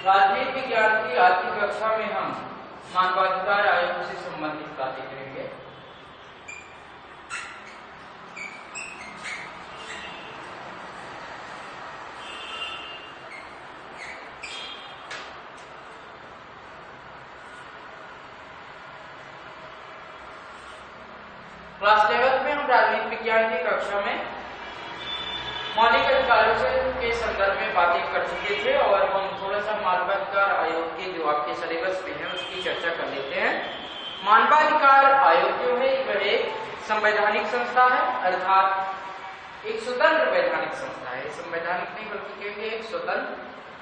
राजनीति विज्ञान की आज की कक्षा में हम मानवाधिकार आयोग से संबंधित बातें करेंगे। क्लास 11 में हम राजनीति विज्ञान की कक्षा में मौलिक अधिकारों के संदर्भ में बातें कर चुके थे और हम थोड़ा सा मानवाधिकार आयोग के जो आपके सिलेबस में है उसकी चर्चा कर लेते हैं। मानवाधिकार आयोग जो है वह एक संवैधानिक संस्था है, अर्थात एक स्वतंत्र वैधानिक संस्था है। संवैधानिक नहीं बल्कि कहेंगे एक स्वतंत्र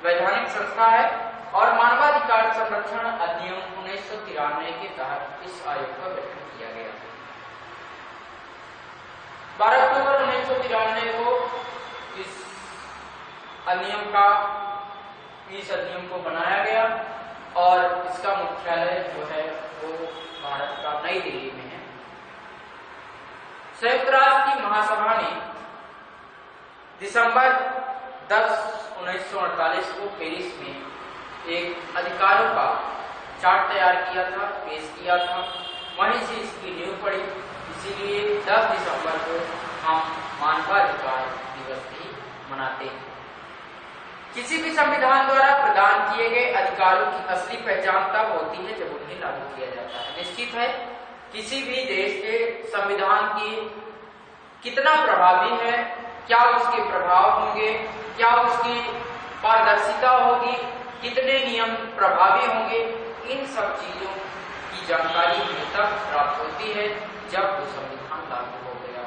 वैधानिक संस्था है और मानवाधिकार संरक्षण अधिनियम 1993 के तहत इस आयोग का गठन किया गया। 12 अक्टूबर 1993 को इस अधिनियम को बनाया गया और इसका मुख्यालय जो है वो भारत का नई दिल्ली में है। संयुक्त राष्ट्र की महासभा ने दिसंबर 10, 1948 को पेरिस में एक अधिकारों का चार्ट तैयार किया था, पेश किया था। वहीं से इसकी नींव पड़ी। इसीलिए 10 दिसंबर को हम मानवाधिकार दिवस भी मनाते हैं। किसी भी संविधान द्वारा प्रदान किए गए अधिकारों की असली पहचान तब होती है जब उन्हें लागू किया जाता है। निश्चित है किसी भी देश के संविधान की कितना प्रभावी है, क्या उसके प्रभाव होंगे, क्या उसकी पारदर्शिता होगी, कितने नियम प्रभावी होंगे, इन सब चीजों की जानकारी हमें तब प्राप्त होती है जब वो संविधान लागू हो गया।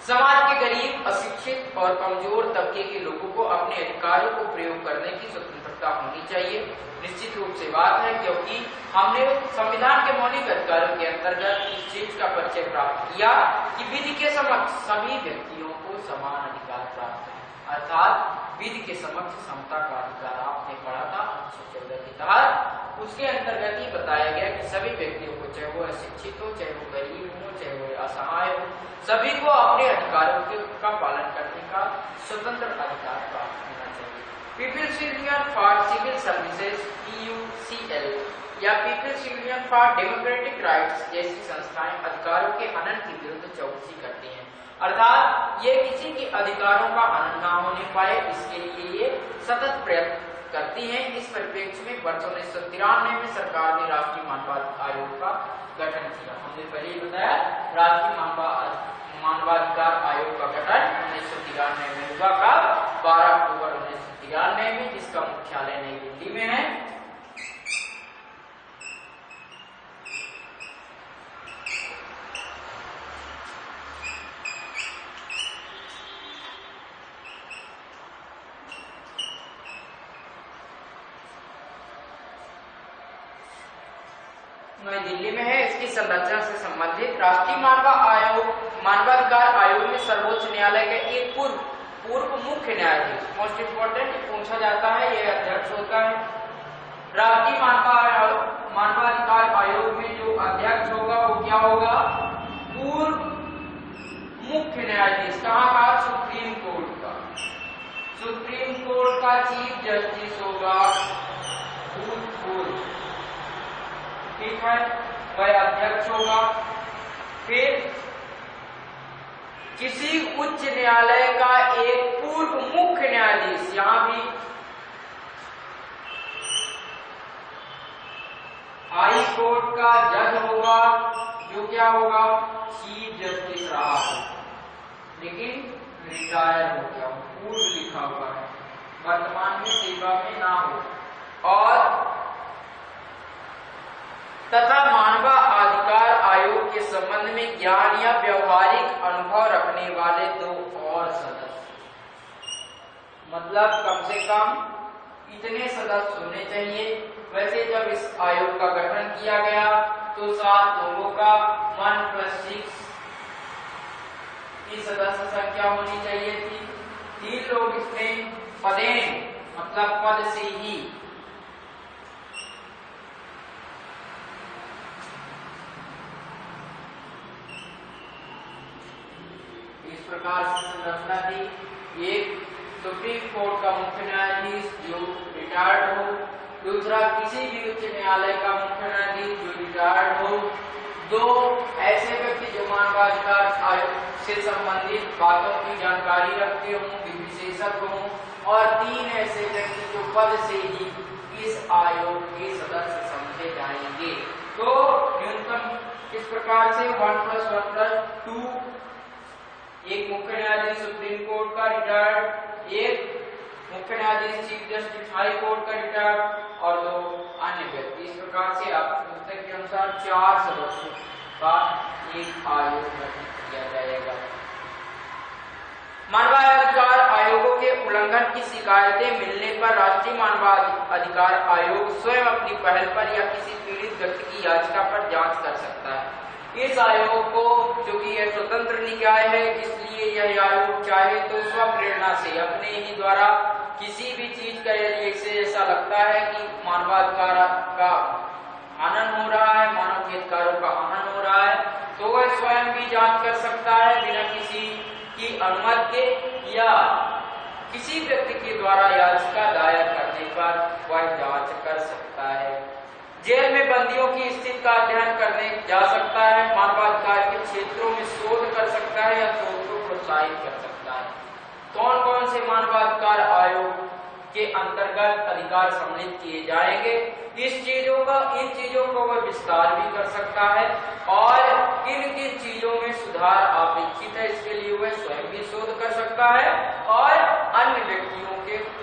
समाज के गरीब, अशिक्षित और कमजोर तबके के लोगों को अपने अधिकारों को प्रयोग करने की स्वतंत्रता होनी चाहिए। निश्चित रूप से बात है क्योंकि हमने संविधान के मौलिक अधिकारों के अंतर्गत इस चीज का परिचय प्राप्त किया कि विधि के समक्ष सभी व्यक्तियों को समान अधिकार प्राप्त है, अर्थात विधि के समक्ष समता का अधिकार आपने पढ़ा था 1914 के तहत। उसके अंतर्गत ही बताया गया कि सभी व्यक्तियों को, चाहे वो अशिक्षित हो, चाहे वो गरीब हो, चाहे वो असहाय हो, सभी को अपने अधिकारों का पालन करने का स्वतंत्र अधिकार प्राप्त होना चाहिए। People's union for civil services PUCL या people's union for democratic rights जैसी संस्थाएं अधिकारों के हनन के विरुद्ध चौकसी करती हैं, अर्थात ये किसी के अधिकारों का हनन न होने पाए इसके लिए ये सतत प्रयत्न करती हैं। इस परिप्रेक्ष्य में वर्ष 1993 में सरकार ने राष्ट्रीय मानवाधिकार आयोग का गठन किया। हमने पहले ही बताया राष्ट्रीय मानवाधिकार आयोग का गठन 1993 में हुआ का 12 अक्टूबर 1993 में, जिसका मुख्यालय नई दिल्ली में है। नई दिल्ली में है। इसकी संरचना से संबंधित राष्ट्रीय मानवाधिकार आयोग में सर्वोच्च न्यायालय का एक पूर्व मुख्य न्यायाधीश, मोस्ट इंपोर्टेंट पूछा जाता है, यह अध्यक्ष होता है। राष्ट्रीय मानवाधिकार आयोग में जो अध्यक्ष होगा वो क्या होगा? पूर्व मुख्य न्यायाधीश। कहाँ का? सुप्रीम कोर्ट का। सुप्रीम कोर्ट का चीफ जस्टिस होगा भूतपूर्व, ठीक है, वह अध्यक्ष होगा। फिर किसी उच्च न्यायालय का एक पूर्व मुख्य न्यायाधीश, यहां भी हाई कोर्ट का जज होगा, जो क्या होगा? चीफ जस्टिस रहा है, लेकिन रिटायर हो गया, पूर्व लिखा हुआ है, वर्तमान में सेवा में ना हो। और तथा मानवाधिकार आयोग के संबंध में ज्ञान या व्यवहारिक अनुभव रखने वाले 2 और सदस्य, मतलब कम से कम इतने सदस्य होने चाहिए। वैसे जब इस आयोग का गठन किया गया तो 7 लोगों का 1 + 6 की सदस्य संख्या होनी चाहिए थी। 3 लोग इसमें पदेन, मतलब पद से ही, प्रकार से संरचना थी। एक सुप्रीम कोर्ट का मुख्य न्यायाधीश जो रिटायर्ड हो। दूसरा, किसी भी उच्च न्यायालय का मुख्य न्यायाधीश जो रिटायर्ड हो। 2, ऐसे व्यक्ति जो मानवाधिकार आयोग से संबंधित बातों की जानकारी रखते हों, विशेषज्ञ हों। और 3, ऐसे व्यक्ति जो पद से ही इस आयोग के सदस्य समझे जाएंगे। तो न्यूनतम इस प्रकार से 1+1+2, एक मुख्य न्यायाधीश सुप्रीम कोर्ट का रिटायर्ड, एक मुख्य न्यायाधीश चीफ जस्टिस हाई कोर्ट का रिटायर्ड और 2 अन्य व्यक्ति। इस प्रकार से आपकी पुस्तक के अनुसार 4 सदस्यों का एक आयोग गठित किया जाएगा। मानवाधिकार आयोगों के उल्लंघन की शिकायतें मिलने पर राष्ट्रीय मानवाधिकार आयोग स्वयं अपनी पहल पर या किसी पीड़ित व्यक्ति की याचिका पर जांच कर सकता है। इस आयोग को, चूंकि यह स्वतंत्र निकाय है, इसलिए यह आयोग चाहे तो स्व प्रेरणा से अपने ही द्वारा किसी भी चीज का यदि इसे ऐसा लगता है कि मानवाधिकार का हनन हो रहा है, मानव के अधिकारों का हनन हो रहा है, तो वह स्वयं भी जांच कर सकता है बिना किसी की अनुमति के, या किसी व्यक्ति के द्वारा याचिका दायर करने पर वह जांच कर सकता है। जेल में बंदियों की स्थिति का अध्ययन करने जा सकता है, मानवाधिकार के क्षेत्रों में शोध कर सकता है या शोध को प्रोत्साहित कर सकता है। कौन कौन से मानवाधिकार आयोग के अंतर्गत अधिकार सम्मिलित किए जाएंगे, इन चीजों को वह विस्तार भी कर सकता है और किन किन चीजों में सुधार अपेक्षित है, इसके लिए वह स्वयं भी शोध कर सकता है और अन्य व्यक्तियों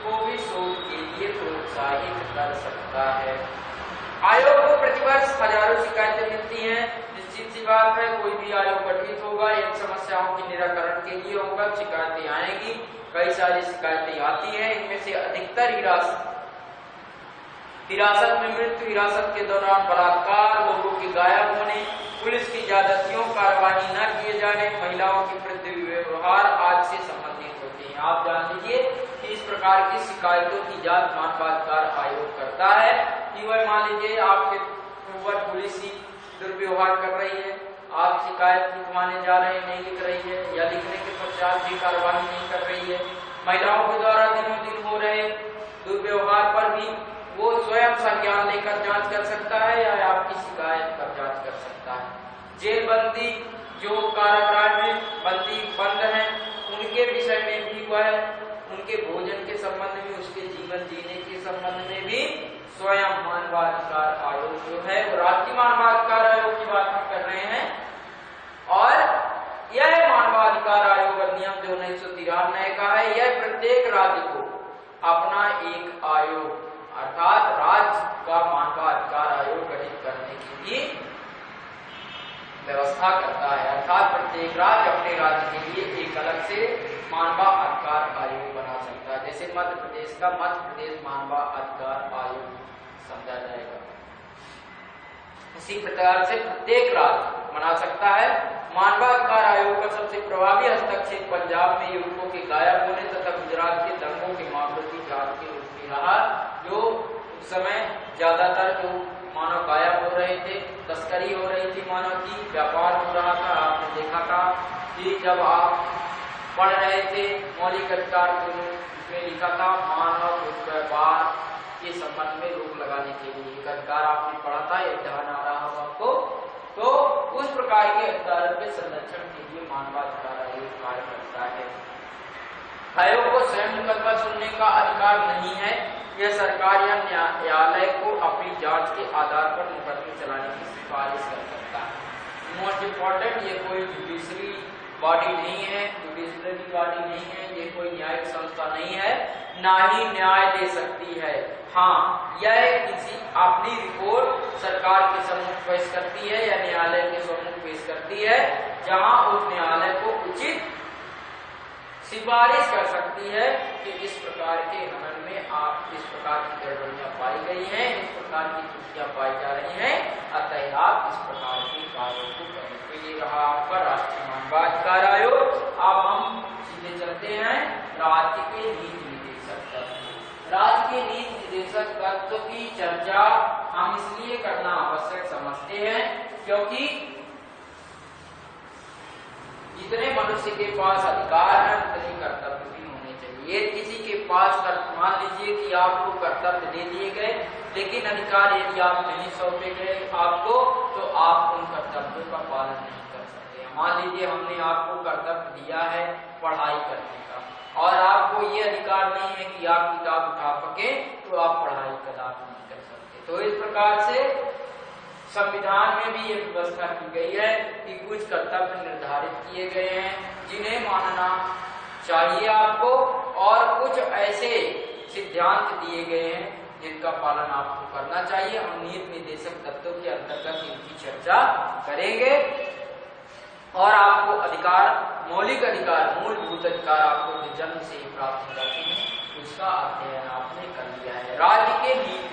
को भी शोध के लिए प्रोत्साहित कर सकता है। आयोग को प्रतिवर्ष हजारों शिकायतें मिलती हैं। निश्चित सी बात है, कोई भी आयोग गठित होगा इन समस्याओं के निराकरण के लिए होगा। शिकायतें आएंगी, कई सारी शिकायतें आती हैं, इनमें से अधिकतर हिरासत में मृत्यु, हिरासत के दौरान बलात्कार, लोगों के गायब होने, पुलिस की ज्यादतियों, कार्रवाई न किए जाने, महिलाओं के प्रति व्यवहार आदि से संबंधित होते हैं। आप जान लीजिए कि इस प्रकार की शिकायतों की जांच मानवाधिकार आयोग करता है कि वह मान लीजिए आपके ऊपर पुलिस ही दुर्व्यवहार कर रही है, आप शिकायत लिखवाने जा रहे हैं, नहीं लिख रही है, या लिखने के पश्चात भी कार्रवाई नहीं कर रही है, महिलाओं के द्वारा दिनों दिन हो रहे दुर्व्यवहार पर भी वो स्वयं संज्ञान लेकर जांच कर सकता है या आपकी शिकायत पर जांच कर सकता है। जेल बंदी जो कारागार में बंदी बंद हैं, उनके विषय में भी वह उनके भोजन के संबंध में, उसके जीवन जीने के संबंध में भी स्वयं मानवाधिकार आयोग जो है वो राष्ट्रीय मानवाधिकार आयोग की बात हम कर रहे हैं। और यह मानवाधिकार आयोग अधिनियम जो 1993 का है, यह प्रत्येक राज्य को अपना एक आयोग अर्थात राज्य का मानवाधिकार आयोग गठित करने की भी व्यवस्था करता है। अर्थात प्रत्येक राज्य अपने राज्य के लिए एक अलग से मानवाधिकार आयोग बना सकता है। जैसे मध्य प्रदेश का मध्य प्रदेश मानवाधिकार आयोग समझा जाएगा, इसी प्रकार से प्रत्येक राज्य बना सकता है। मानवाधिकार आयोग का सबसे प्रभावी हस्तक्षेप पंजाब में युवकों के गायब होने तथा गुजरात के दंगों के मामलों की जांच के रूप में रहा, जो उस समय ज्यादातर जो मानव गायब हो रहे थे, तस्करी हो रही थी, मानव की व्यापार हो रहा था। आपने देखा था कि जब आप पढ़ रहे थे मौलिक अधिकार में लिखा था मानव व्यापार के संबंध में रोक लगाने के लिए एक अधिकार आपने पढ़ा था, यह ध्यान आ रहा हो आपको। तो उस प्रकार के अधिकारों के संरक्षण के लिए मानवाधिकार आयोग कार्य करता है। आयोग को स्वयं मुकदमा सुनने का अधिकार नहीं है, यह सरकार या न्यायालय को अपनी जांच के आधार पर मुकदमे चलाने की सिफारिश कर सकता है। मोस्ट इम्पोर्टेंट, ये कोई जुडिशरी बॉडी नहीं है, जुडिशरी बॉडी नहीं है, ये कोई न्यायिक संस्था नहीं है, ना ही न्याय दे सकती है। हाँ, यह किसी अपनी रिपोर्ट सरकार के सम्मुख पेश करती है या न्यायालय के सम्मुख पेश करती है, जहां उस न्यायालय को उचित सिफारिश कर सकती है कि इस प्रकार के हनन में आप इस प्रकार की गड़बड़ियां पाई गई हैं, इस प्रकार की त्रुटियां पाई जा रही हैं, अतः आप इस प्रकार के कार्यों को करने के लिए रहा आपका राष्ट्रीय मानवाधिकार आयोग। अब हम सीधे चलते हैं राज्य के नीति निदेशक तत्व। राज्य के नीति निदेशक तत्व की चर्चा हम इसलिए करना आवश्यक समझते हैं क्योंकि जितने मनुष्य के पास अधिकार है उतने कर्तव्य भी होने चाहिए। किसी के पास मान लीजिए कि आपको कर्तव्य दे दिए गए, लेकिन अधिकार यदि आप नहीं सौंपे गए आपको, तो आप उन कर्तव्यों का पालन नहीं कर सकते। मान लीजिए हमने आपको कर्तव्य दिया है पढ़ाई करने का, और आपको ये अधिकार नहीं है कि आप किताब उठा सके, तो आप पढ़ाई कदापि नहीं कर सकते। तो इस प्रकार से संविधान में भी ये व्यवस्था की गई है कि कुछ कर्तव्य निर्धारित किए गए हैं जिन्हें मानना चाहिए आपको, और कुछ ऐसे सिद्धांत दिए गए हैं जिनका पालन आपको करना चाहिए। हम नीति निर्देशक तत्वों के अंतर्गत इनकी चर्चा करेंगे, और आपको अधिकार, मौलिक अधिकार, मूलभूत अधिकार आपको जो जन्म से ही प्राप्त हो जाते हैं उसका अध्ययन आपने कर लिया है। राज्य के नीति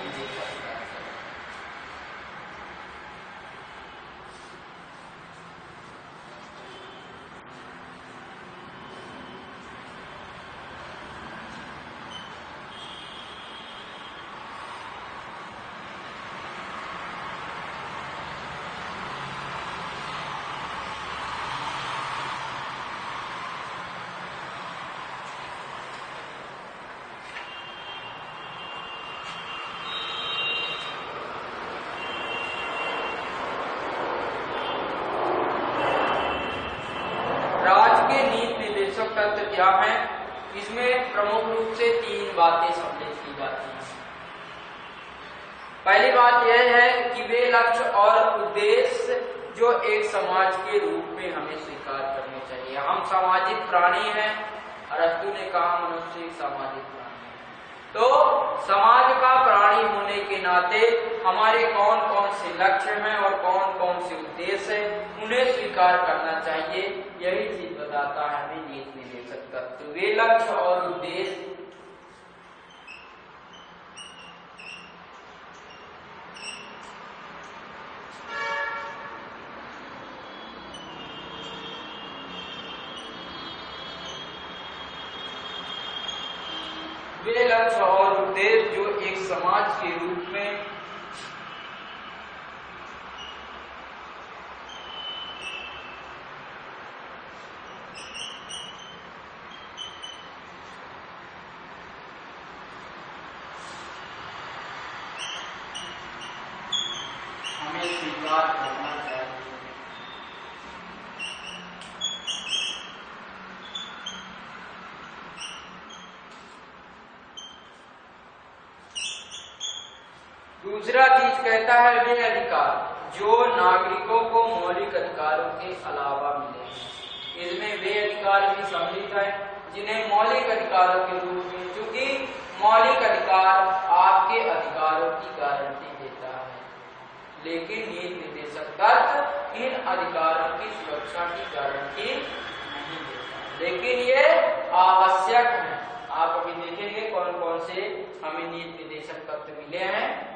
निर्देशक तत्व क्या है? इसमें प्रमुख रूप से 3 बातें सम्मिलित की जाती हैं। पहली बात यह है कि वे लक्ष्य और उद्देश्य जो एक समाज के रूप में हमें स्वीकार करने चाहिए। हम सामाजिक प्राणी हैं, अरस्तु ने कहा मनुष्य एक सामाजिक प्राणी है। तो समाज का प्राणी होने के नाते हमारे कौन कौन से लक्ष्य हैं और कौन कौन से उद्देश्य हैं उन्हें स्वीकार करना चाहिए। यही चीज बताता है हमें नीति निर्देशक तत्व। वे लक्ष्य और उद्देश्य जो एक समाज के रूप में हमें स्वीकार करना चाहिए। दूसरा चीज कहता है वे अधिकार जो नागरिकों को मौलिक अधिकारों के अलावा मिले हैं। इसमें वे अधिकार भी सम्मिलित है जिन्हें मौलिक अधिकारों के रूप में, चूंकि मौलिक अधिकार आपके अधिकारों की गारंटी देता है, लेकिन नीति निर्देशक तत्व इन अधिकारों की सुरक्षा की गारंटी नहीं देता, लेकिन ये आवश्यक है। आप अभी देखेंगे कौन कौन से हमें नीति निर्देशक तत्व मिले हैं।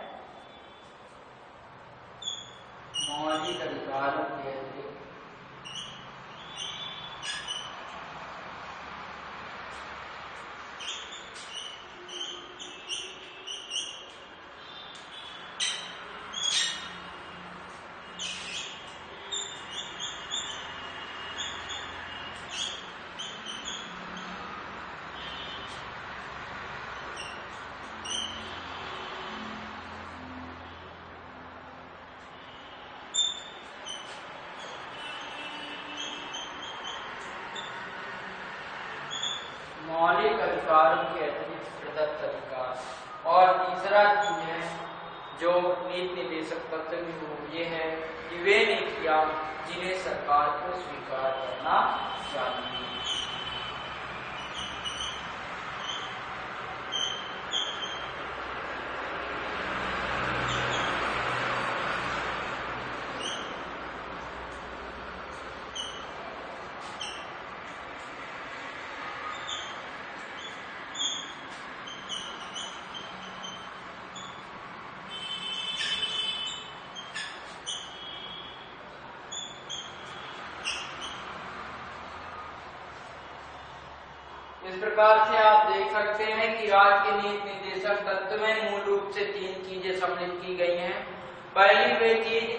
मौलिक अधिकारों के मौलिक अधिकारों के अतिरिक्त प्रदत्त अधिकार। और तीसरा चीज है जो नीति निर्देशक तत्व में हो, ये है कि वे नीतियां जिन्हें सरकार को स्वीकार करना चाहिए। इस प्रकार से आप देख सकते हैं कि राज्य के नीति निर्देशक तत्व में मूल रूप से 3 चीजें सम्मिलित की गई हैं। पहली वे चीज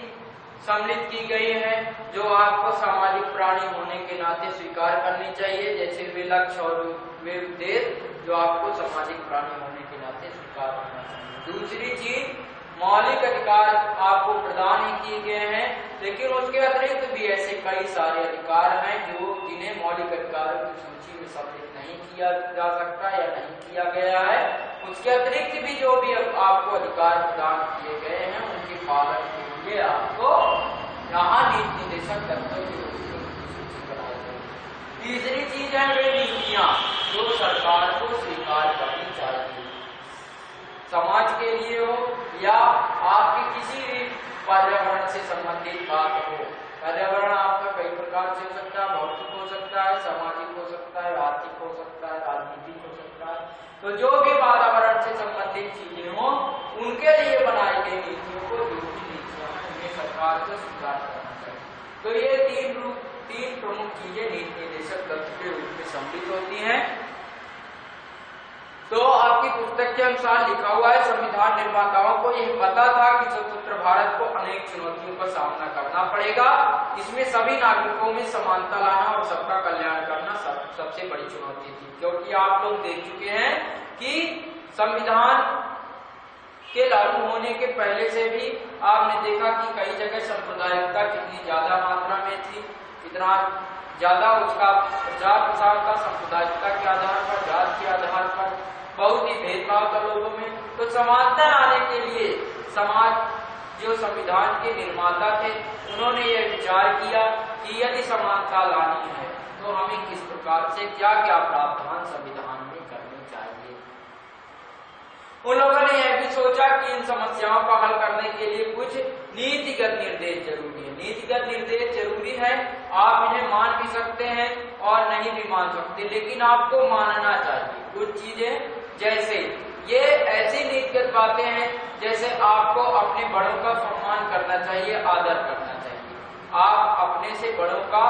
सम्मिलित की गई है जो आपको सामाजिक प्राणी होने के नाते स्वीकार करनी चाहिए, जैसे वे लक्ष्य और वे उद्देश्य। जो आपको सामाजिक प्राणी होने के नाते स्वीकार करना चाहिए। दूसरी चीज, मौलिक अधिकार आपको प्रदान ही किए गए हैं, लेकिन उसके अतिरिक्त भी ऐसे कई सारे अधिकार हैं जो जिन्हें मौलिक अधिकारों की सूची में सम्मिलित नहीं किया जा सकता या नहीं किया गया है। उसके अतिरिक्त भी जो भी आपको अधिकार प्रदान किए गए हैं उनके पालन के लिए आपको यहाँ नीति निर्देशक तत्वों की सूची बनाई गई। तीसरी चीज है वे नीतियां जो सरकार को स्वीकार करनी चाहिए, समाज के लिए हो या आपकी किसी भी पर्यावरण से संबंधित बात हो। पर्यावरण आपका कई प्रकार से हो सकता है, भौतिक हो सकता है, सामाजिक हो सकता है, आर्थिक हो सकता है, राजनीतिक हो सकता है। तो जो भी वातावरण से संबंधित चीजें हो उनके लिए बनाई गई नीतियों को, जो भी नीतियां हैं उन्हें सरकार को स्वीकार करना चाहिए। तो ये तीन प्रमुख चीजें नीति निर्देशक तत्व के रूप में सम्मिलित होती हैं। तो आपकी पुस्तक के अनुसार लिखा हुआ है, संविधान निर्माताओं को यह पता था कि स्वतंत्र भारत को अनेक चुनौतियों का सामना करना पड़ेगा। इसमें सभी नागरिकों में समानता लाना और सबका कल्याण करना सबसे बड़ी चुनौती थी, क्योंकि आप लोग देख चुके हैं कि संविधान के लागू होने के पहले से भी आपने देखा कि कई जगह सांप्रदायिकता कितनी ज्यादा मात्रा में थी, इतना ज्यादा उसका प्रचार प्रसार था सांप्रदायिकता के आधार पर, जात के आधार पर, बहुत ही भेदभाव था लोगों में। तो समानता लाने के लिए समाज जो संविधान के निर्माता थे उन्होंने यह विचार किया कि यदि समानता लानी है तो हमें किस प्रकार से क्या क्या प्रावधान संविधान में करने चाहिए। उन लोगों ने यह भी सोचा कि इन समस्याओं का हल करने के लिए कुछ नीतिगत निर्देश जरूरी है। नीतिगत निर्देश जरूरी है, आप इन्हें मान भी सकते हैं और नहीं भी मान सकते, लेकिन आपको मानना चाहिए। कुछ चीजें जैसे ये ऐसी नीतिगत बातें हैं जैसे आपको अपने बड़ों का सम्मान करना चाहिए, आदर करना चाहिए। आप अपने से बड़ों का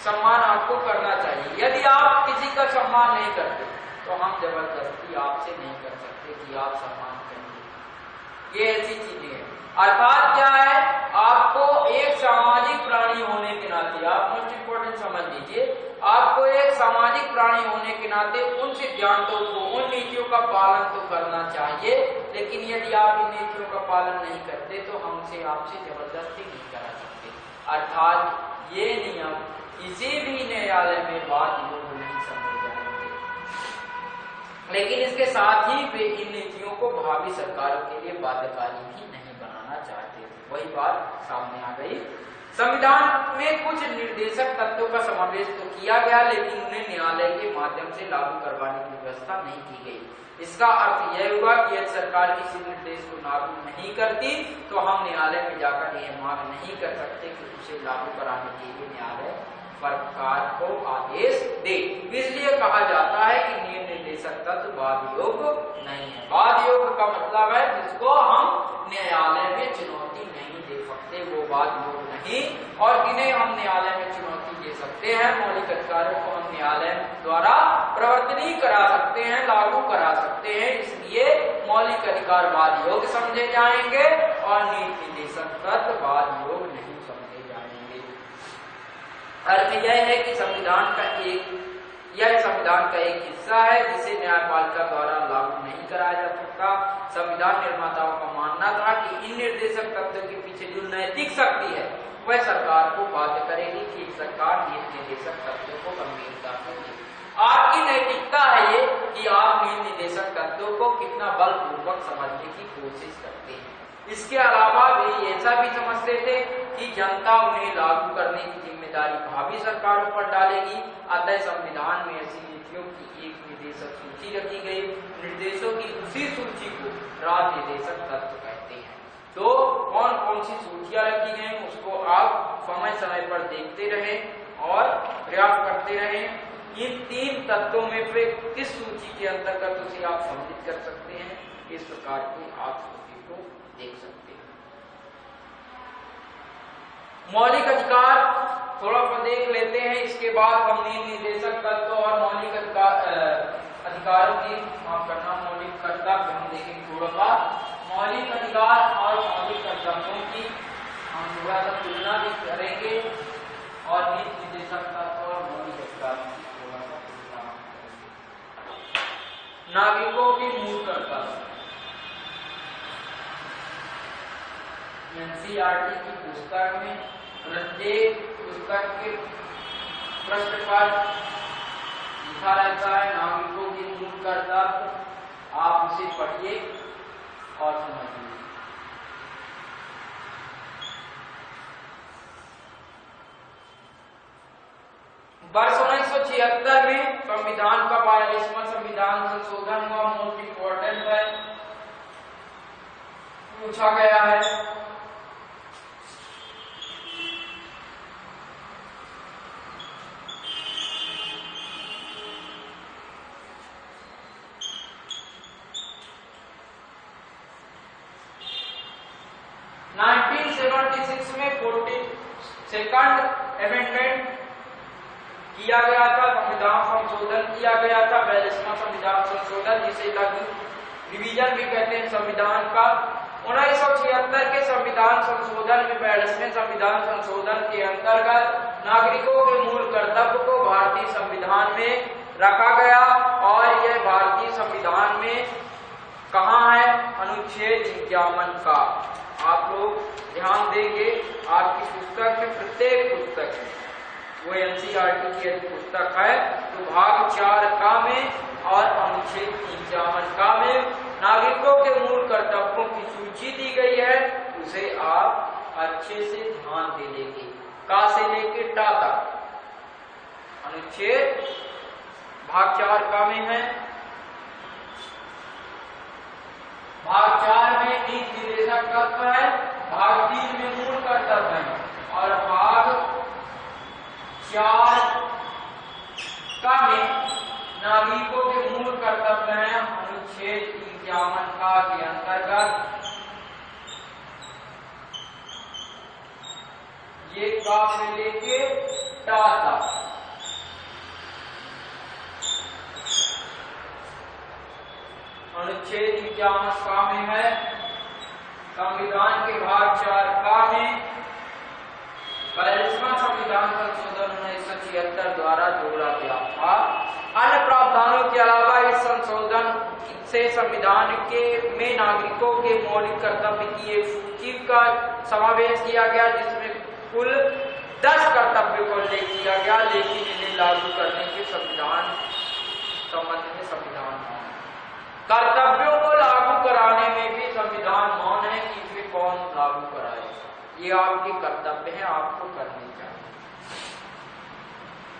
सम्मान आपको करना चाहिए। यदि आप किसी का सम्मान नहीं करते तो हम जबरदस्ती आपसे नहीं कर सकते कि आप सम्मान करेंगे। ये ऐसी चीजें हैं। अर्थात क्या है, आपको एक सामाजिक प्राणी होने के नाते, आप मोस्ट इंपोर्टेंट समझ लीजिए, आपको एक सामाजिक प्राणी होने के नाते उन सिद्धांतों को, उन नीतियों का पालन तो करना चाहिए, लेकिन यदि आप इन नीतियों का पालन नहीं करते तो हमसे आपसे जबरदस्ती नहीं करा सकते। अर्थात ये नियम किसी भी न्यायालय में वाद विवाद नहीं समझे जाएंगे, लेकिन इसके साथ ही वे इन नीतियों को भावी सरकारों के लिए बाध्यकारी भी नहीं बनाना चाहते थे। वही बात सामने आ गई। संविधान में कुछ निर्देशक तत्वों का समावेश तो किया गया, लेकिन उन्हें न्यायालय के माध्यम से लागू करवाने की व्यवस्था नहीं की गई। इसका अर्थ यह हुआ कि यदि सरकार किसी निर्देश को लागू नहीं करती तो हम न्यायालय में जाकर यह मांग नहीं कर सकते कि उसे लागू कराने के लिए न्यायालय सरकार को आदेश दे। इसलिए कहा जाता है कि नियम निर्देशक तत्व वाद योग्य नहीं है। वाद योग्य का मतलब है जिसको हम न्यायालय में चुनौती नहीं दे सकते, वो वाद योग्य नहीं। और जिन्हें हम न्यायालय में चुनौती दे सकते हैं, मौलिक अधिकारों को हम न्यायालय द्वारा प्रवर्तनीय करा सकते हैं, लागू करा सकते हैं। इसलिए मौलिक अधिकार वाद योग्य समझे जाएंगे और नीति निर्देशक तत्व वाद योग्य नहीं समझे जाएंगे। अर्थ यह है कि संविधान का एक हिस्सा है जिसे न्यायपालिका द्वारा लागू नहीं कराया जा सकता। संविधान निर्माताओं का मानना था कि इन निर्देशक तत्वों के पीछे जो नैतिक शक्ति है वह सरकार को बाध्य करेगी कि सरकार निर्देशक तत्वों को गंभीरता से ले। आपकी नैतिकता है ये कि आप निर्देशक तत्वों को कितना बलपूर्वक समझने की कोशिश करते हैं। इसके अलावा वे ऐसा भी समझते थे कि जनता उन्हें लागू करने की जिम्मेदारी भावी सरकारों पर डालेगी। अतः संविधान में ऐसी नीतियों की एक निर्देशक सूची रखी गई। निर्देशों की उसी सूची को राज निर्देशक तत्व कहते हैं। तो कौन कौन सी सूचियां रखी गई उसको आप समय समय पर देखते रहें और प्रयास करते रहें। इन तीन तत्वों में से किस सूची के अंतर्गत उसे आप सम्मिलित कर सकते हैं, इस प्रकार की आप सूची को देख सकते हैं। मौलिक अधिकार थोड़ा सा देख लेते हैं, इसके बाद हम निर्देशक तत्व और मौलिक अधिकारों की मौलिक कर्तव्य हम देखेंगे। थोड़ा सा मौलिक अधिकार और मौलिक कर्तव्यों की हम थोड़ा सा तुलना भी करेंगे और निर्देशक तत्व और मौलिक अधिकार की थोड़ा सा तुलना करेंगे। नागरिकों के मूल कर्तव्य। एनसीईआरटी की पुस्तक में प्रत्येक पुस्तक के पृष्ठ पर लिखा रहता है नागरिकों के मूल कर्तव्य। आप उसे पढ़िए और समझिए। वर्ष 1976 में संविधान का 42वां संविधान संशोधन हुआ। मोस्ट इम्पोर्टेंट है, पूछा गया है। में 42nd अमेंडमेंट किया गया था, संविधान संशोधन किया गया था, 42वां संविधान संशोधन, जिसे लघु रिवीजन भी कहते हैं संविधान का। 1976 के संविधान संशोधन में 42वें संविधान संशोधन के अंतर्गत नागरिकों के मूल कर्तव्य को भारतीय संविधान में रखा गया और यह भारतीय संविधान में कहाँ है? अनुच्छेद 51 का। आप लोग ध्यान देंगे, आपकी पुस्तक में प्रत्येक पुस्तक में वो एनसीईआरटी की पुस्तक है तो भाग 4 का में और अनुच्छेद 51 का में नागरिकों के मूल कर्तव्यों की सूची दी गई है। उसे आप अच्छे से ध्यान दे लेंगे, का से लेके टा तक। अनुच्छेद भाग 4 का में है, भाग 4 में नीति निर्देशक तत्व है, भाग 3 में मूल कर्तव्य है और भाग 4 का में नागरिकों के मूल कर्तव्य है। अनुच्छेद 51 का के अंतर्गत ये का से लेके टा तक। अनुच्छेद 51 का में है, संविधान के भाग 4 का में 42वां संविधान संशोधन 1976 द्वारा जोड़ा गया था। अन्य प्रावधानों के अलावा इस संशोधन से संविधान के में नागरिकों के मौलिक कर्तव्य की एक सूची का समावेश किया गया, जिसमें कुल 10 कर्तव्यों को उल्लेख किया गया, लेकिन इन्हें लागू करने के संविधान संबंध में संविधान कर्तव्यों को लागू कराने में भी संविधान मौन है कि इसे कौन लागू कराएगा। ये आपके कर्तव्य है, आपको करने चाहिए।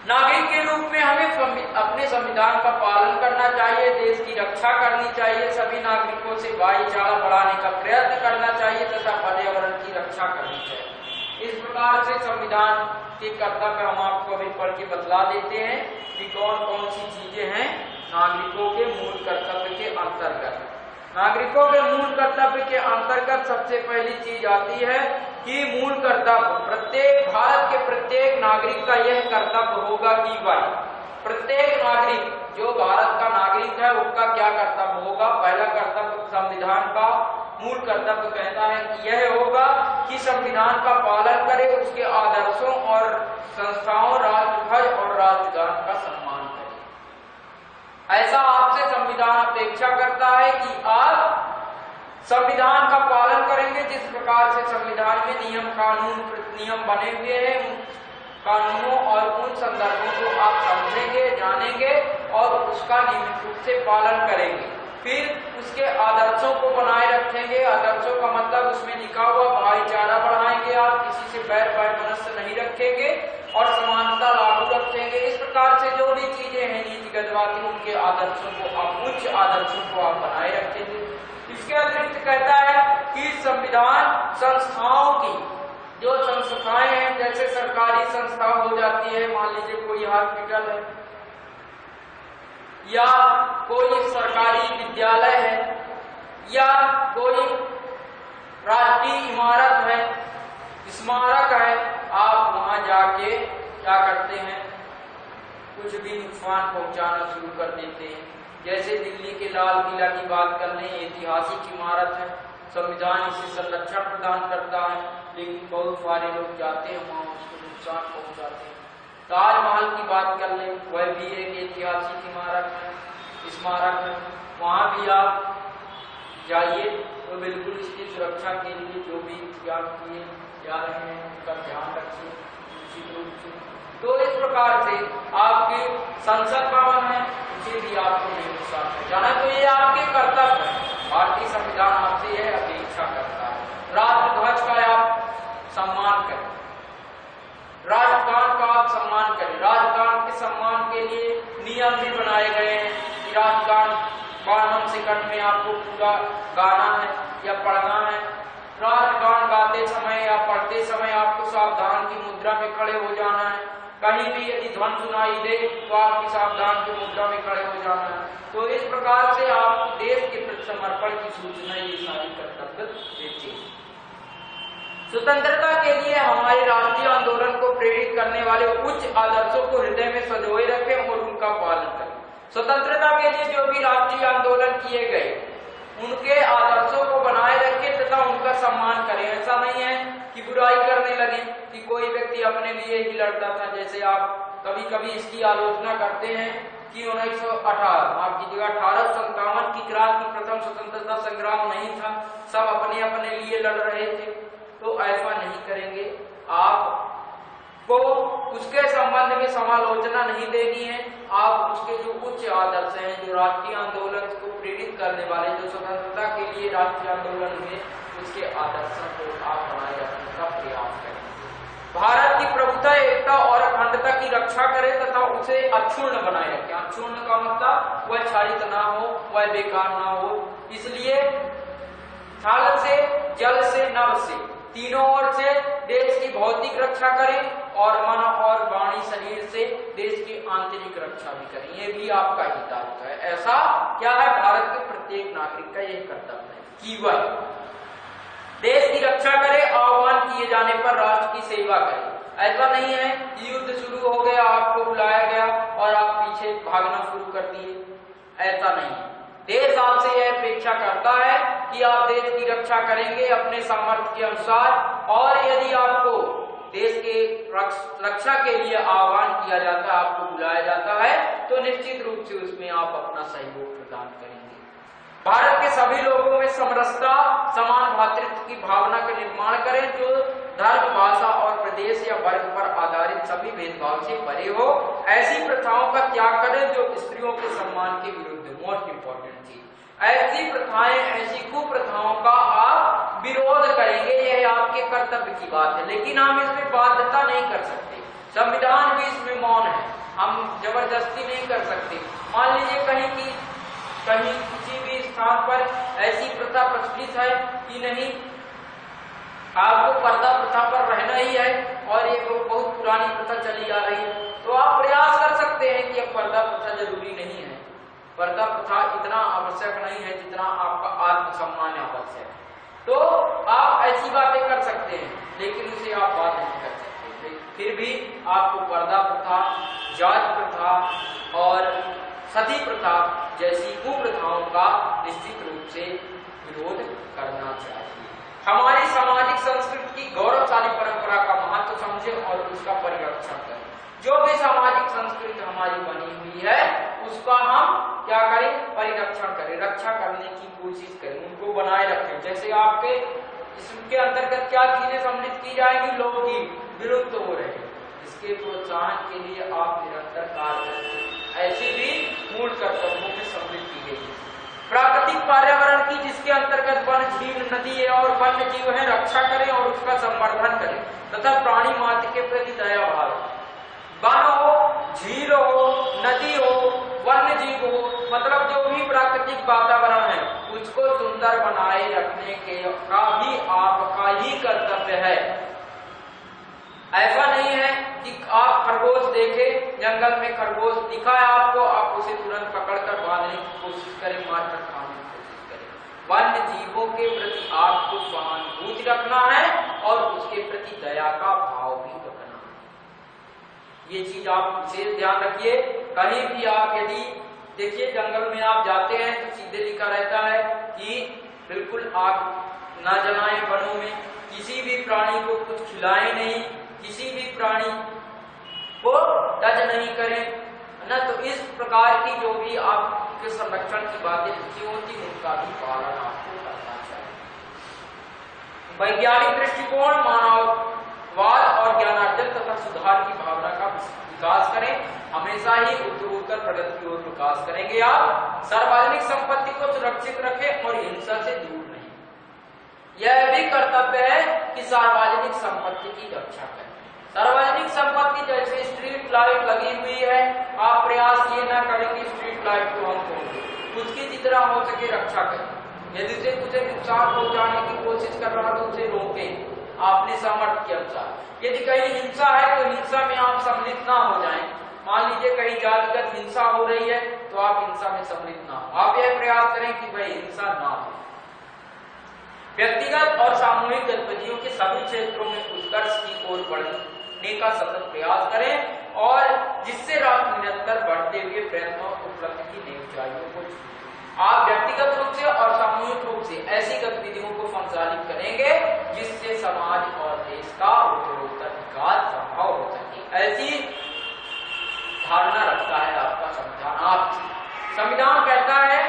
नागरिक के रूप में हमें अपने संविधान का पालन करना चाहिए, देश की रक्षा करनी चाहिए, सभी नागरिकों से भाईचारा बढ़ाने का प्रयत्न करना चाहिए तथा पर्यावरण की रक्षा करनी चाहिए। इस प्रकार से संविधान के कर्तव्य हम आपको अभी पढ़ के बतला देते हैं कि कौन कौन सी चीजें हैं नागरिकों के मूल कर्तव्य के अंतर्गत। नागरिकों के मूल कर्तव्य के अंतर्गत सबसे पहली चीज आती है कि मूल कर्तव्य प्रत्येक भारत के प्रत्येक नागरिक का यह कर्तव्य होगा कि भाई प्रत्येक नागरिक जो भारत का नागरिक है उसका क्या कर्तव्य होगा। पहला कर्तव्य संविधान का मूल कर्तव्य कहता है कि यह होगा कि संविधान का पालन करे, उसके आदर्शों और संस्थाओं, राष्ट्रध्वज और राष्ट्रगान का सम्मान करे। ऐसा आपसे संविधान अपेक्षा करता है कि आप संविधान का पालन करेंगे। जिस प्रकार से संविधान में नियम बने हुए हैं, कानूनों और उन संदर्भों को आप समझेंगे, जानेंगे और उसका नियमित रूप से पालन करेंगे। फिर उसके आदर्शों को बनाए रखेंगे। आदर्शों का मतलब उसमें लिखा हुआ भाईचारा बढ़ाएंगे, आप किसी से बैर वैमनस्य नहीं रखेंगे और समानता लागू रखेंगे। इस प्रकार से जो भी चीजें हैं नीतिगत बातें, उनके आदर्शों को आप उच्च आदर्शों को आप बनाए रखेंगे। इसके अतिरिक्त कहता है कि संविधान संस्थाओं की जो संस्थाएं हैं, जैसे सरकारी संस्था हो जाती है, मान लीजिए कोई हॉस्पिटल है या कोई सरकारी विद्यालय है या कोई राष्ट्रीय इमारत है, स्मारक है, आप वहां जाके क्या करते हैं, कुछ भी नुकसान पहुंचाना शुरू कर देते हैं। जैसे दिल्ली के लाल किला की बात कर लें, ऐतिहासिक इमारत है, संविधान इसे संरक्षण प्रदान करता है, लेकिन बहुत सारे लोग जाते हैं वहां उसको नुकसान पहुंचाते हैं। ताजमहल की बात कर लें, वह भी एक ऐतिहासिक इमारत है, स्मारक है, वहां भी आप जाइए तो बिल्कुल इसकी सुरक्षा के लिए जो भी इंतजाम किए जा रहे हैं उनका ध्यान रखिए निश्चित रूप से। तो इस प्रकार से आपके संसद भवन है उसे भी आपको निरुत्साह में जाना, तो ये आपके कर्तव्य है। भारतीय संविधान आपसे यह अपेक्षा करता है। राष्ट्रध्वज का आप सम्मान करें, राष्ट्रगान का आप सम्मान करें। राष्ट्रगान के सम्मान के लिए नियम भी बनाए गए हैं कि राष्ट्रगान 52 सेकंड में आपको पूरा गाना है या पढ़ना है। राष्ट्रगान गाते समय या पढ़ते समय आपको सावधान की मुद्रा में खड़े हो जाना है। कहीं भी यदि ध्वनि सुनाई दे तो आपकी सावधान की मुद्रा में खड़े हो जाना है। तो इस प्रकार से आप देश के प्रति समर्पण की सूचना ये सारी कर्तव्य देते हैं। स्वतंत्रता के लिए हमारे राष्ट्रीय आंदोलन को प्रेरित करने वाले उच्च आदर्शों को हृदय में संजोए रखें और उनका पालन करें। स्वतंत्रता के लिए जो भी राष्ट्रीय आंदोलन किए गए उनके आदर्शों को बनाए रखें तथा उनका सम्मान करें। ऐसा नहीं है कि बुराई करने लगे कि कोई व्यक्ति अपने लिए ही लड़ता था। जैसे आप कभी कभी इसकी आलोचना करते हैं कि 1857 की क्रांति प्रथम स्वतंत्रता संग्राम नहीं था, सब अपने अपने लिए लड़ रहे थे। तो ऐसा नहीं करेंगे। आपको उसके संबंध में समालोचना नहीं देनी है। आप उसके जो उच्च आदर्श हैं, जो राष्ट्रीय आंदोलन को प्रेरित करने वाले, जो स्वतंत्रता के लिए राष्ट्रीय आंदोलन हुए, उसके आदर्शों को आप बनाए रखने का प्रयास करें। भारत की प्रभुता, एकता और अखंडता की रक्षा करें तथा उसे अक्षुण्ण बनाए रखें। अक्षुण्ण का मतलब वह क्षारित ना हो, वह बेकार ना हो। इसलिए थल से, जल से, नभ से, तीनों ओर से देश की भौतिक रक्षा करें और मन और वाणी शरीर से देश की आंतरिक रक्षा भी करें। ये भी आपका हितार्थ है। ऐसा क्या है, भारत के प्रत्येक नागरिक का यह कर्तव्य है कि वह देश की रक्षा करे, आह्वान किए जाने पर राष्ट्र की सेवा करे। ऐसा नहीं है कि युद्ध शुरू हो गया, आपको बुलाया गया और आप पीछे भागना शुरू कर दिए। ऐसा नहीं है। देश आपसे यह अपेक्षा करता है कि आप देश की रक्षा करेंगे अपने सामर्थ्य के अनुसार, और यदि आपको देश के रक्षा के लिए आह्वान किया जाता है, आपको बुलाया जाता है, तो निश्चित रूप से उसमें आप अपना सहयोग प्रदान करेंगे। भारत के सभी लोगों में समरसता, समान भातृत्व की भावना का निर्माण करें, जो धर्म, भाषा और प्रदेश या वर्ग पर आधारित सभी भेदभाव से परे हो। ऐसी प्रथाओं का त्याग करें जो स्त्रियों के सम्मान के विरुद्ध, मोस्ट इंपॉर्टेंट चीज। ऐसी प्रथाएं, ऐसी कुप्रथाओं का आप विरोध करेंगे, यह आपके कर्तव्य की बात है। लेकिन हम इसमें बाध्यता नहीं कर सकते। संविधान भी इसमें मौन है, हम जबरदस्ती नहीं कर सकते। मान लीजिए कहीं किसी भी स्थान पर ऐसी प्रथा प्रचलित है कि नहीं, आपको पर्दा प्रथा पर रहना ही है और ये बहुत पुरानी प्रथा चली आ रही है, तो आप प्रयास कर सकते हैं कि अब पर्दा प्रथा जरूरी नहीं है। पर्दा प्रथा इतना आवश्यक नहीं है जितना आपका आत्मसम्मान आवश्यक है। तो आप ऐसी बातें कर सकते हैं, लेकिन उसे आप बात नहीं कर सकते। फिर भी आपको पर्दा प्रथा, जात प्रथा और सती प्रथा जैसी कुप्रथाओं का निश्चित रूप से विरोध करना चाहिए। हमारी सामाजिक संस्कृति की गौरवशाली परंपरा का महत्व समझें और उसका परिरक्षण करें। जो भी सामाजिक संस्कृति हमारी बनी हुई है उसका हम क्या करें, परिरक्षण करें, रक्षा करने की कोशिश करें, उनको बनाए रखें। जैसे आपके इसके अंतर्गत क्या चीजें सम्मिलित की जाएंगी, लोकगीत विलुप्त हो रहे हैं, इसके प्रोत्साहन के लिए आप निरंतर कार्य करें। ऐसी भी मूल कर्तव्यों में सम्मिलित की गई है। प्राकृतिक पर्यावरण की, जिसके अंतर्गत वन, झील, नदी और वन्य जीव है, रक्षा करें और उसका संवर्धन करें तथा प्राणी मात्र के प्रति दया भाव। वन हो, झील हो, नदी हो, वन्य जीव हो, मतलब जो भी प्राकृतिक वातावरण है उसको सुंदर बनाए रखने का भी आपका ही कर्तव्य है। ऐसा नहीं है कि आप खरगोश देखे, जंगल में खरगोश दिखा है आपको, आप उसे तुरंत पकड़कर बांधने की कोशिश करें, मारकर खाने की कोशिश करें। वन्य जीवों के प्रति आपको सहानुभूति रखना है और उसके प्रति दया का भाव भी रखना है। ये चीज आप विशेष ध्यान रखिए। कहीं भी आप यदि देखिए जंगल में आप जाते हैं तो सीधे लिखा रहता है कि बिल्कुल आग न जलाएं वनों में, किसी भी प्राणी को कुछ खिलाएं नहीं, किसी भी प्राणी को टच नहीं करें, न तो इस प्रकार की जो भी आप के संरक्षण की बातें लिखी होती उनका भी पालन आपको करना चाहिए। वैज्ञानिक दृष्टिकोण, मानववाद और ज्ञानार्जन तथा सुधार की भावना का विकास करें। हमेशा ही उत्तरोत्तर प्रगति की ओर विकास करेंगे। आप सार्वजनिक संपत्ति को सुरक्षित रखें और हिंसा से दूर नहीं। यह भी कर्तव्य है कि सार्वजनिक संपत्ति की रक्षा करें। सार्वजनिक संपत्ति जैसे स्ट्रीट लाइट लगी हुई है, आप प्रयास ये ना करें कि स्ट्रीट लाइट को हम तोड़, खुद की जितना हो सके रक्षा करें। यदि उसे कुछ नुकसान पहुंचाने की कोशिश कर रहा तो उसे रोकें आपने सामर्थ्य के अनुसार। यदि कहीं हिंसा है तो हिंसा में आप सम्मिलित ना हो जाएं। मान लीजिए कहीं जातिगत हिंसा हो रही है तो आप हिंसा में सम्मिलित ना हो। आप यह प्रयास करें कि भाई हिंसा ना हो। व्यक्तिगत और सामूहिक गतिविधियों के सभी क्षेत्रों में उत्कर्ष की ओर बढ़ने का सतत प्रयास करें और जिससे राष्ट्र निरंतर बढ़ते हुए प्रयत्नों उपलब्धि की नई ऊंचाइयों को छूए। आप व्यक्तिगत रूप से और सामूहिक रूप से ऐसी गतिविधियों को संचालित करेंगे जिससे समाज और देश का उत्तरोत्तर विकास संभव हो सके। ऐसी धारणा रखता है आपका संविधान। आपसे संविधान कहता है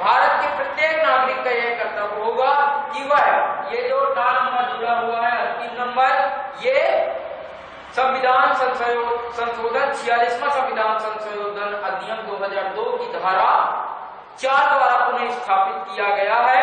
भारत के प्रत्येक नागरिक का यह कर्तव्य होगा कि वह ये जो 4 नंबर जुड़ा हुआ है 3 नंबर, ये संविधान संशोधन 46वां संविधान संशोधन अधिनियम 2002 की धारा 4 द्वारा पुनः स्थापित किया गया है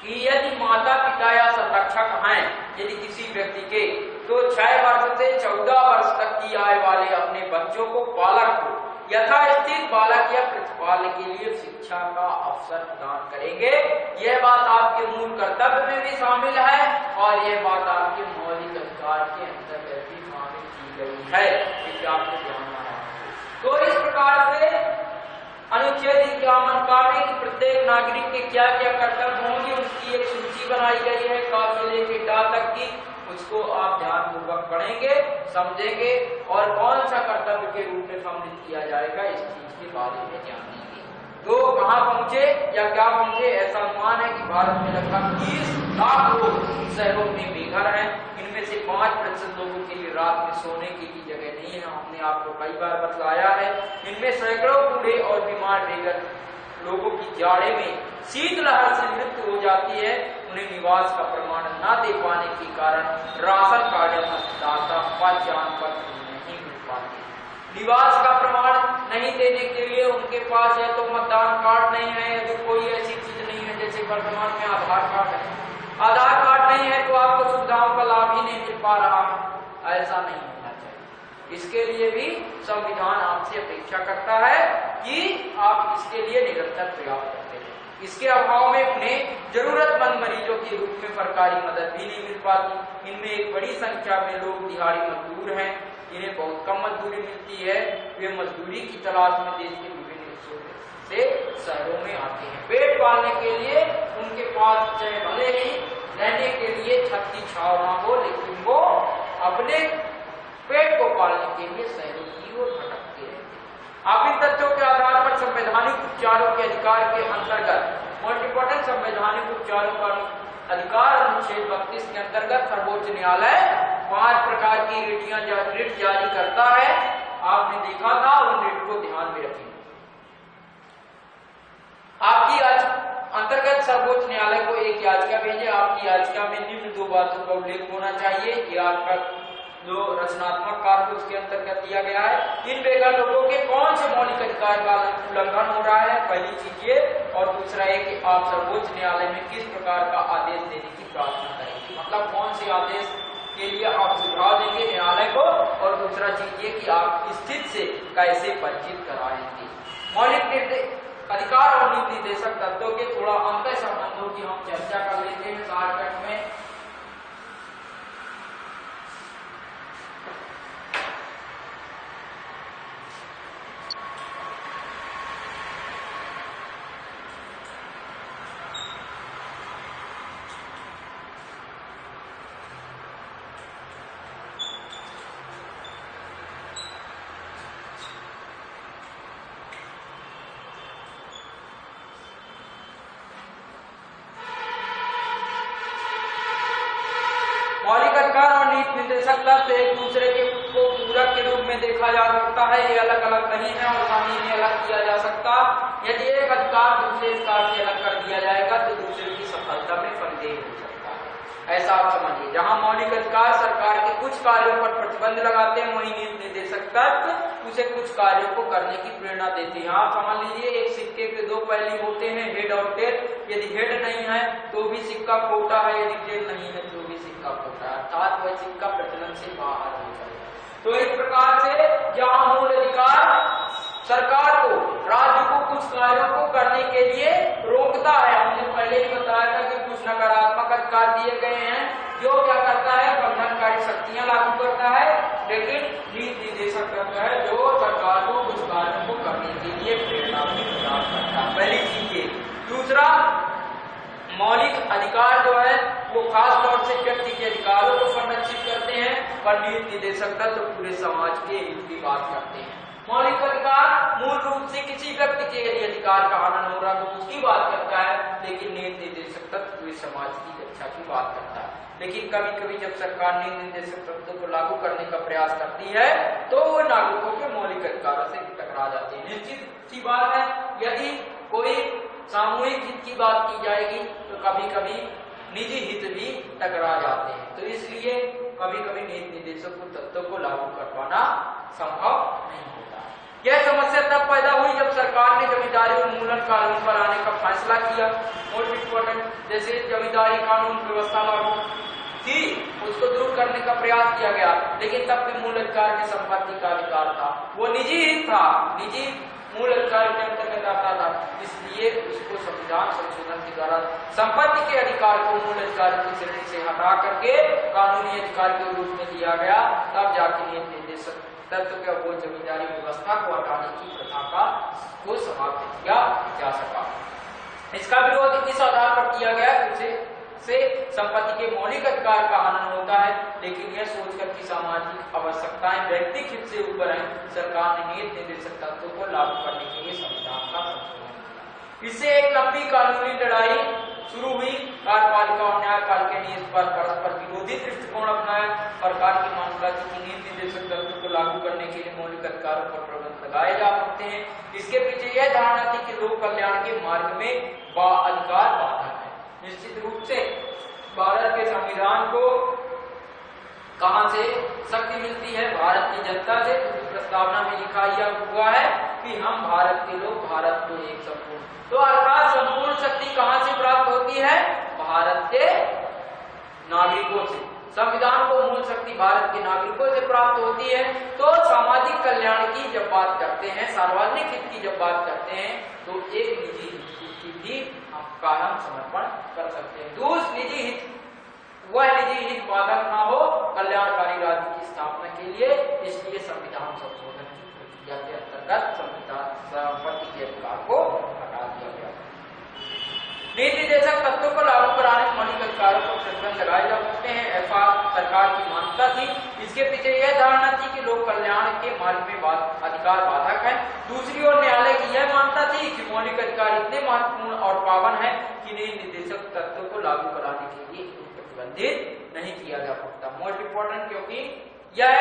कि यदि माता पिता या संरक्षक हैं यदि किसी व्यक्ति के, तो 6 वर्ष से 14 वर्ष तक की आयु वाले अपने बच्चों को, पालक को यथास्थित बालक या प्रतिपालक के लिए शिक्षा का अवसर प्रदान करेंगे। यह बात आपके मूल कर्तव्य में भी शामिल है और यह बात आपके मौलिक अधिकार के अंतर्गत भी शामिल की गई है। इसे आपको ध्यान रखना है। तो इस प्रकार से अनुच्छेद 51 का में प्रत्येक नागरिक के क्या क्या कर्तव्य होंगे उसकी एक सूची बनाई गई है क से लेकर ट तक की। उसको आप ध्यानपूर्वक पढ़ेंगे, समझेंगे और कौन सा कर्तव्य के रूप में सम्मिलित किया जाएगा इस चीज के बारे में जानेंगे। तो कहाँ पहुंचे या क्या पहुंचे? ऐसा अनुमान है कि भारत में लगभग 30 लाख लोग शहरों में बेघर हैं। इनमें से 5% लोगों के लिए रात में सोने की भी जगह नहीं है। हमने आपको कई बार बतलाया है। इनमें सैकड़ों बूढ़े और बीमार बेघर लोगों की जाड़े में शीतलहर से मृत्यु हो जाती है। उन्हें निवास का प्रमाण न दे पाने के कारण राशन कार्ड या मतदाता पहचान पत्र नहीं मिल पाते। निवास का प्रमाण नहीं देने के लिए उनके पास है तो मतदान कार्ड नहीं है, यदि कोई ऐसी चीज नहीं है जैसे वर्तमान में आधार कार्ड है, आधार कार्ड नहीं है तो आपको सुविधाओं का लाभ ही नहीं मिल पा रहा है। ऐसा नहीं होना चाहिए। इसके लिए भी संविधान आपसे अपेक्षा करता है कि आप इसके लिए निरंतर प्रयास करते हैं। इसके अभाव में उन्हें जरूरतमंद मरीजों के रूप में सरकारी मदद भी नहीं मिल पाती। इनमें एक बड़ी संख्या में लोग दिहाड़ी मजदूर हैं, इन्हें बहुत कम मजदूरी मिलती है। वे मजदूरी की तलाश में देश के विभिन्न हिस्सों से शहरों में आते हैं। पेट पालने के लिए उनके पास चाहे भले ही रहने के लिए छत की छाव ना हो, लेकिन वो अपने पेट को पालने के लिए शहरों की ओर भटकते हैं। आप इन तथ्यों के आधार पर संवैधानिक उपचारों के अधिकार के अंतर्गत मल्टीपॉर्टल संवैधानिक उपचारों का अधिकार अनुच्छेद 32 के अंतर्गत सर्वोच्च न्यायालय 5 प्रकार की रिट जारी करता है। आपने देखा था, उन रिट को ध्यान में रखें। आपकी अंतर्गत सर्वोच्च न्यायालय को एक याचिका भेजे। आपकी याचिका में निम्न 2 बातों का उल्लेख होना चाहिए। ये आपका जो रचनात्मक कार्य उसके अंतर्गत दिया गया है। इन बेघर लोगों के कौन से मौलिक अधिकार का उल्लंघन हो रहा है, पहली चीज ये, और दूसरा है कि आप सर्वोच्च न्यायालय में किस प्रकार का आदेश देने की प्रार्थना करेंगे, मतलब कौन से आदेश के लिए आप सुझाव देंगे न्यायालय को, और दूसरा चीज ये कि आप स्थिति से कैसे परिचित कराएंगे। मौलिक अधिकार और नीति निर्देशक तत्वों के थोड़ा अंतर संबंधों की हम चर्चा कर लेते हैं शॉर्टकट में। मौलिक अधिकार और नीति निर्देशक तत्व एक दूसरे के को पूरक के रूप में देखा जा सकता है। ये अलग अलग नहीं है और सामने अलग किया जा सकता। यदि एक अधिकार दूसरे अधिकार से अलग कर दिया जाएगा तो दूसरे की सफलता में संदेह हो सकता है। ऐसा आप समझिए, जहां मौलिक अधिकार सरकार के कुछ कार्यों पर प्रतिबंध लगाते हैं, वहीं नीति निर्देशक तत्व उसे कुछ कार्यों को करने की प्रेरणा देते हैं। आप समझ लीजिए, एक सिक्के के दो पहलू होते हैं, हेड और टेल। यदि हेड नहीं है तो भी सिक्का खोटा है, यदि टेल नहीं है तो भी सिक्का खोटा है, अर्थात वह सिक्का प्रचलन से बाहर हो जाएगा। तो इस प्रकार से जहां मूल अधिकार सरकार को, राज्य को कुछ कार्यों को करने के लिए रोकता है, हमने पहले ही बताया था कि कुछ नकारात्मक अधिकार दिए गए हैं जो क्या करता है, बंधनकारी शक्तियां लागू करता है, लेकिन नीति निर्देशक करता है जो सरकार को कुछ कार्यों को करने के लिए प्रेरणा भी प्रदान करता है। पहली चीज ये। दूसरा, मौलिक अधिकार जो है वो खास तौर से व्यक्ति के अधिकारों को संरक्षित करते हैं, पर नीति निर्देशक तत्व तो पूरे समाज के हित की बात करते हैं। मौलिक अधिकार मूल रूप से किसी व्यक्ति के यदि अधिकार का हनन हो रहा तो उसकी बात करता है, लेकिन नीति निर्देशक तत्व पूरे समाज की रक्षा की बात करता है। लेकिन कभी कभी जब सरकार नीति निर्देशक तत्व को लागू करने का प्रयास करती है तो वो नागरिकों के मौलिक अधिकारों से टकरा जाते हैं। निश्चित सी बात है, यदि कोई सामूहिक हित की बात की जाएगी तो कभी कभी निजी हित भी टकरा जाते हैं। तो इसलिए कभी कभी नीति निर्देशक तत्वों को लागू करवाना संभव नहीं होता। यह समस्या तब पैदा हुई जब सरकार ने जमींदारी उन्मूलन कानून बनाने का फैसला किया। मोस्ट इम्पोर्टेंट, जैसे जमींदारी कानून व्यवस्था लागू थी, उसको दूर करने का प्रयास किया गया, लेकिन तब भी मूल अधिकार की संपत्ति का अधिकार था, वो निजी हित था, निजी मूल अधिकार के अंतर्गत आता था। इसलिए उसको संविधान संशोधन के द्वारा संपत्ति के अधिकार को मूल अधिकार की श्रेणी से हटा करके कानूनी अधिकार के रूप में दिया गया। तब जाके नीति निर्देशक तत्व के वो जमींदारी व्यवस्था को हटाने की प्रथा को समाप्त किया जा सका। इसका विरोध इस आधार पर किया गया कि से संपत्ति के मौलिक अधिकार का हनन होता है, लेकिन यह सोचकर कि सामाजिक आवश्यकताएं व्यक्तिगत हित से ऊपर हैं, सरकार ने नीति निर्देशक तत्वों को लागू करने के लिए संविधान का संशोधन किया। इससे एक लंबी कानूनी लड़ाई शुरू हुई। कार्यपालिका और न्यायपालिका ने इस पर परस्पर विरोधी दृष्टिकोण अपनाया। सरकार की मान्यता थी कि नीति निर्देशक तत्वों को लागू करने के लिए मौलिक अधिकारों पर प्रतिबंध लगाए जा सकते हैं। इसके पीछे यह धारणा थी कि लोक कल्याण के मार्ग में अधिकार बाधक है। निश्चित रूप से भारत के संविधान को कहां से शक्ति मिलती है? भारत की जनता से। प्रस्तावना में लिखा हुआ है कि हम भारत के लोग, भारत को एक संपूर्ण, तो अर्थात संपूर्ण शक्ति कहां से प्राप्त होती है? भारत के नागरिकों से। संविधान को मूल शक्ति भारत के नागरिकों से प्राप्त होती है। तो सामाजिक कल्याण की जब बात करते हैं, सार्वजनिक हित की जब बात करते हैं, तो एक निजी हित की भी हम समर्पण कर सकते हैं। दूसरा निजी हित, वह निजी हित बाधक ना हो कल्याणकारी राज्य की स्थापना के लिए। इसलिए संविधान संशोधन की प्रक्रिया के अंतर्गत संपत्ति के अधिकार को हटा दिया गया। नीति निर्देशक तत्वों को लागू कराने मौलिक अधिकारों को प्रतिबंध लगाए जा सकते हैं, ऐसा सरकार की मान्यता थी। इसके पीछे यह धारणा थी कि लोक कल्याण के मार्ग में अधिकार बाधक है। दूसरी ओर न्यायालय की यह मान्यता थी कि मौलिक अधिकार इतने महत्वपूर्ण और पावन है कि नीति निर्देशक तत्वों को लागू कराने के लिए प्रतिबंधित नहीं किया जा सकता। मोस्ट इम्पोर्टेंट, क्योंकि यह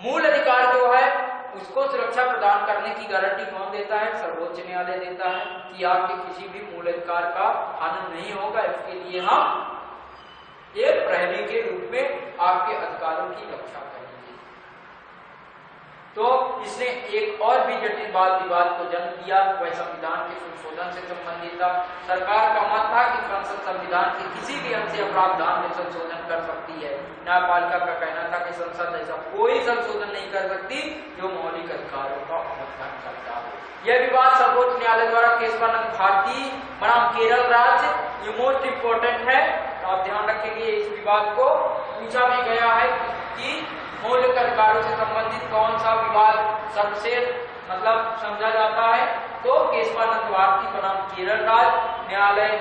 मूल अधिकार जो है उसको सुरक्षा प्रदान करने की गारंटी कौन देता है? सर्वोच्च न्यायालय देता है कि आपके किसी भी मूल अधिकार का हनन नहीं होगा। इसके लिए हम एक प्रहरी के रूप में आपके अधिकारों की रक्षा करेंगे। तो इसने एक और भी जटिल वाद विवाद को जन्म दिया, वह संविधान के संशोधन से संबंधित था। सरकार का मत था कि संसद संविधान के किसी भी अंश से प्रावधान में संशोधन कर सकती है। न्यायपालिका का कहना था कि संसद ऐसा कोई संशोधन नहीं कर सकती जो मौलिक अधिकारों का उल्लंघन करता हो। यह विवाद सर्वोच्च न्यायालय द्वारा केशवानंद भारती बनाम केरल राज्य, ये मोस्ट इम्पोर्टेंट है, तो आप ध्यान रखेंगे। इस विवाद को पूछा भी गया है कि मौलिक अधिकारों से संबंधित कौन सा विवाद सबसे समझा जाता है, तो केशवानंद भारती बनाम केरल राज्य न्यायालय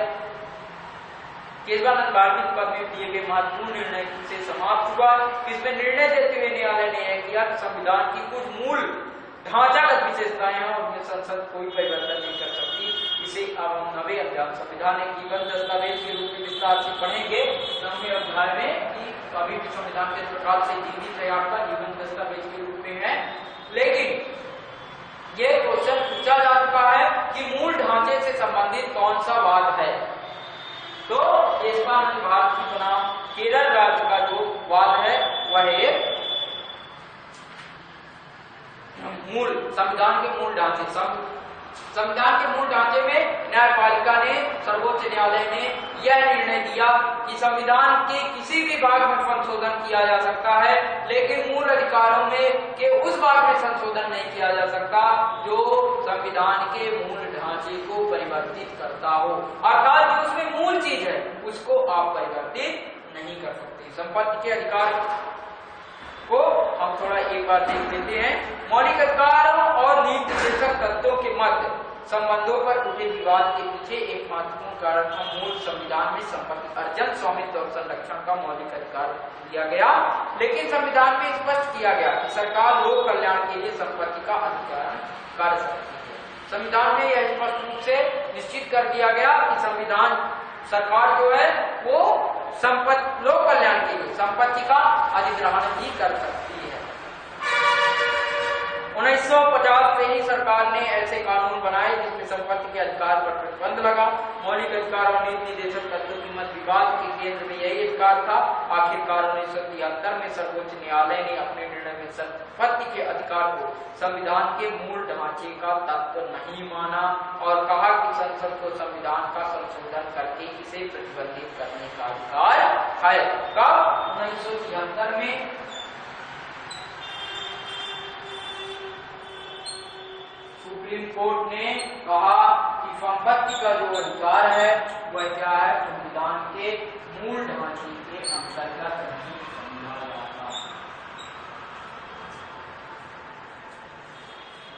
केशवानंद भारती पद में दिए गए महत्वपूर्ण निर्णय से समाप्त हुआ। इसमें निर्णय देते हुए न्यायालय ने यह किया कि संविधान की कुछ मूल ढांचागत विशेषताएं हैं और उनमें संसद कोई परिवर्तन नहीं कर सकती। इसे अब हम नवे अध्याय संविधान एक जीवन दस्तावेज के रूप में विस्तार से पढ़ेंगे। नवे अध्याय में कि अभी भी संविधान किस प्रकार से जीवित है, आपका जीवन दस्तावेज के रूप में है। लेकिन ये क्वेश्चन पूछा जा चुका है कि मूल ढांचे से संबंधित कौन सा वाद है। तो इस बार भारत की बनाम केरल राज्य का जो वाद है वह मूल संविधान के मूल ढांचे, संविधान के मूल ढांचे में न्यायपालिका ने, सर्वोच्च न्यायालय ने यह निर्णय दिया कि संविधान के किसी भी भाग में संशोधन किया जा सकता है, लेकिन मूल अधिकारों में के उस भाग में संशोधन नहीं किया जा सकता जो संविधान के मूल ढांचे को परिवर्तित करता हो। अर्थात जो उसमें मूल चीज है उसको आप परिवर्तित नहीं कर सकते। संपत्ति के अधिकार को हम थोड़ा एक बार देख लेते हैं। मौलिक अधिकारों और नीति निर्देशक तत्वों के मध्य संबंधों पर उठे विवाद के पीछे एक महत्वपूर्ण कारण था मूल संविधान में संपत्ति अर्जन, स्वामित्व और संरक्षण का मौलिक अधिकार दिया गया। लेकिन संविधान में स्पष्ट किया गया कि सरकार लोक कल्याण के लिए संपत्ति का अधिकार कर सकती है। संविधान में यह स्पष्ट रूप से निश्चित कर दिया गया कि संविधान सरकार जो है वो संपत्ति लोक कल्याण के लिए संपत्ति का अधिग्रहण भी कर सकती है। 1950 से ही सरकार ने ऐसे कानून बनाए जिसमें संपत्ति के अधिकार पर प्रतिबंध लगा। मौलिक अधिकार और नीति निर्देशक तत्वों के मध्य विवाद के केंद्र में यही अधिकार था। आखिरकार 1973 में सर्वोच्च न्यायालय ने अपने निर्णय में संपत्ति के अधिकार को संविधान के मूल ढांचे का तत्व नहीं माना और कहा कि संसद को संविधान का संशोधन करके इसे प्रतिबंधित करने का अधिकार है। कब? 1973 में सुप्रीम कोर्ट ने कहा कि संपत्ति का जो अधिकार है वह क्या है, संविधान के मूल ढांचे के अंतर्गत नहीं समझा जाता।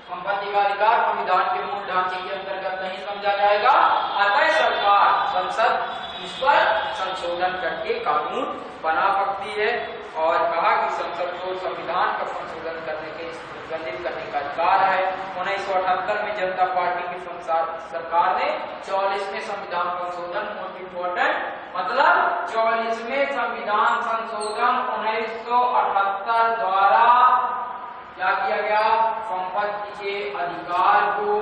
संपत्ति का अधिकार संविधान के मूल ढांचे के अंतर्गत नहीं समझा जाएगा। अतः सरकार संसद इस पर संशोधन करके कानून बना सकती है और कहा कि संसद को संविधान का संशोधन करने के प्रतिबंधित करने का अधिकार है। 1978 में जनता पार्टी की सरकार ने 44वें संविधान संशोधन, मोस्ट इम्पोर्टेंट मतलब 44वें संविधान संशोधन 1978 द्वारा क्या किया गया, संपत्ति के अधिकार को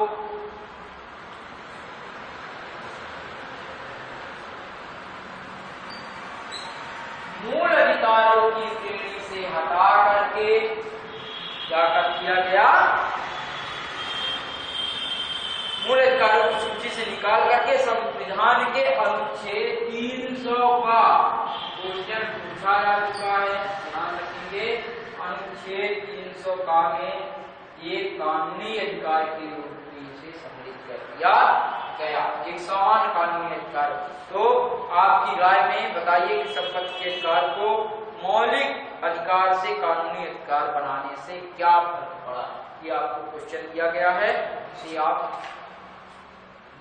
मूल अधिकारों की श्रेणी से हटा करके क्या कर दिया गया, मूल अधिकारों की सूची से निकाल करके संविधान के अनुच्छेद 300 का क्वेश्चन पूछा जा चुका है, ध्यान रखेंगे। अनुच्छेद 300 का में एक कानूनी अधिकार के रूप में इसे सम्मिलित कर दिया गया, एक समान कानूनी अधिकार। तो आपकी राय में बताइए कि संपत्ति के अधिकार को मौलिक अधिकार से कानूनी अधिकार बनाने से क्या फर्क पड़ा, ये आपको क्वेश्चन दिया गया है, इसे आप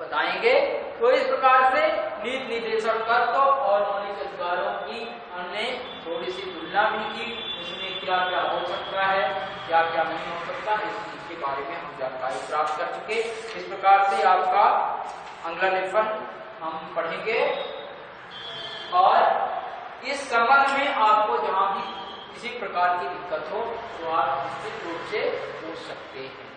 बताएंगे। तो इस प्रकार से नीति निर्देशक तत्व और मौलिक अधिकारों की हमने थोड़ी सी तुलना भी की, इसमें क्या क्या हो सकता है, क्या क्या नहीं हो सकता, इस चीज के बारे में हम जानकारी प्राप्त कर चुके। इस प्रकार से आपका अगला लेसन हम पढ़ेंगे और इस संबंध में आपको जहां भी किसी प्रकार की दिक्कत हो तो आप निश्चित रूप से पूछ सकते हैं।